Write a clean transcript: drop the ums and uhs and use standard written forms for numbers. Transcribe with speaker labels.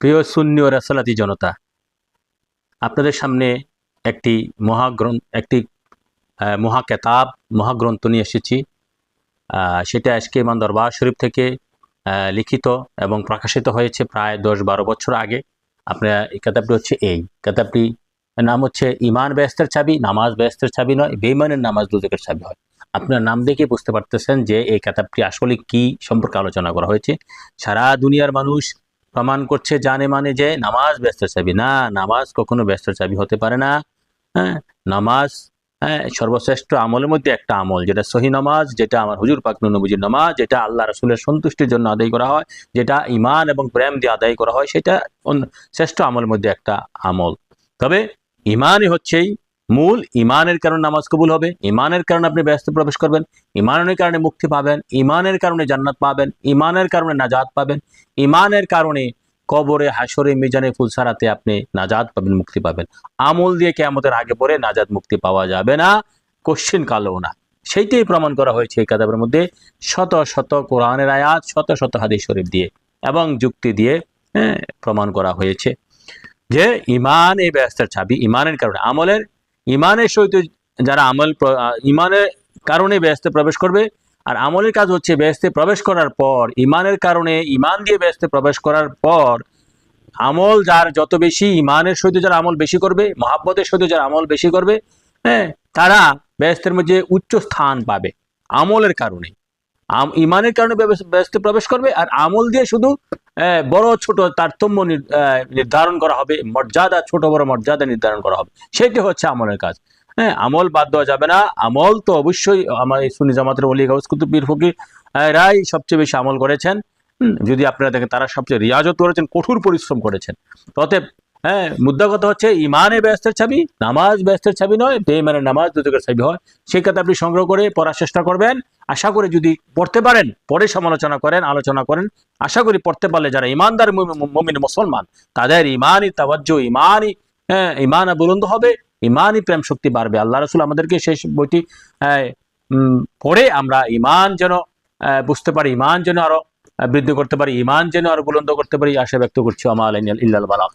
Speaker 1: প্রিয় সুন্নি ও রাসালাতি জনতা, আপনাদের সামনে একটি মহাকেতাব, মহাগ্রন্থ নিয়ে এসেছি। সেটা আজকে ইমান দরবার শরীফ থেকে লিখিত এবং প্রকাশিত হয়েছে প্রায় 10-12 বছর আগে। আপনার এই কেতাবটি হচ্ছে, এই কেতাবটি নাম হচ্ছে ইমান বেহেশতের চাবি। নামাজ বেহেশতের চাবি নয়, বেঈমানের নামাজ দোজখের চাবি হয়। আপনার নাম দেখে বুঝতে পারতেছেন যে এই কেতাবটি আসলে কি সম্পর্কে আলোচনা করা হয়েছে। সারা দুনিয়ার মানুষ প্রমাণ করছে, জানে মানে যে নামাজ বেহেশতের চাবি। না, নামাজ কখনো বেহেশতের চাবি হতে পারে না। হ্যাঁ, নামাজ সর্বশ্রেষ্ঠ আমলের মধ্যে একটা আমল, যেটা সহি নামাজ, যেটা আমার হুজুর পাক নবীজির নামাজ, যেটা আল্লাহ রাসূলের সন্তুষ্টির জন্য আদায় করা হয়, যেটা ঈমান এবং প্রেম দিয়ে আদায় করা হয়, সেটা শ্রেষ্ঠ আমলের মধ্যে একটা আমল। তবে ঈমানই হচ্ছে মূল। ঈমানের কারণে নামাজ কবুল হবে, ঈমানের কারণে আপনি বেহেশতে প্রবেশ করবেন, ঈমানের কারণে মুক্তি পাবেন, ঈমানের কারণে জান্নাত পাবেন, ঈমানের কারণে নাজাত পাবেন, ঈমানের কারণে কবরে, হাসরে, মিজানে, ফুলসারাতে আপনি নাজাত পাবেন, মুক্তি পাবেন। আমল দিয়ে কিয়ামতের আগে পরে নাজাত মুক্তি পাওয়া যাবে না, কোশ্চিন কালেও না। সেইটাই প্রমাণ করা হয়েছে এই কিতাবের মধ্যে, শত শত কোরআনের আয়াত, শত শত হাদিস শরীফ দিয়ে এবং যুক্তি দিয়ে প্রমাণ করা হয়েছে যে ঈমান এই বেহেশতের চাবি। ঈমানের কারণে, আমলের, ঈমানের সহিত যারা ঈমানের কারণে বেহেশতে প্রবেশ করবে। আর আমলের কাজ হচ্ছে বেহেশতে প্রবেশ করার পর, ঈমানের কারণে, ঈমান দিয়ে বেহেশতে প্রবেশ করার পর আমল যার যত বেশি, ঈমানের সহিত যারা আমল বেশি করবে, মহাব্বতের সহিত যারা আমল বেশি করবে, তারা বেহেশতের মধ্যে উচ্চ স্থান পাবে আমলের কারণে। ঈমানের কারণে বেহেশতে প্রবেশ করবে, আর আমল দিয়ে শুধু বড় ছোট তারতম্য নির্ধারণ করা হবে, মর্যাদা, ছোট বড় মর্যাদা নির্ধারণ করা হবে। সেটি হচ্ছে আমলের কাজ। আমল বাদ দেওয়া যাবে না। আমল তো অবশ্যই আমার এই সুন্নি জামাতের ওলি গাউস কুতুব পীর ফকির রাই সবচেয়ে বেশি আমল করেছেন। যদি আপনারা দেখেন, তারা সবচেয়ে রিয়াজত করেছেন, কঠোর পরিশ্রম করেছেন। অতএব মুদ্রা কথা হচ্ছে, ঈমানে বেহেশতের চাবি, নামাজ বেহেশতের চাবি নয়, বেঈমানের নামাজ দোজখের চাবি হয়। সেই কথা আপনি সংগ্রহ করে পড়ার চেষ্টা করবেন। আশা করি যদি পড়তে পারেন, পরে সমালোচনা করেন, আলোচনা করেন। আশা করি পড়তে পারলে যারা ঈমানদার মুমিন মুসলমান, তাদের ঈমানই তাওয়াজ্জু, ঈমান বুলন্দ হবে, ঈমানই প্রেম শক্তি বাড়বে। আল্লাহ রাসূল আমাদেরকে সেই বইটি পড়ে আমরা ঈমান যেন বুঝতে পারি, ঈমান যেন আরো বৃদ্ধি করতে পারি, ঈমান যেন আরো বুলন্দ করতে পারি, আশা ব্যক্ত করছি। আমা আলাইনা ইল্লাল বালাগ।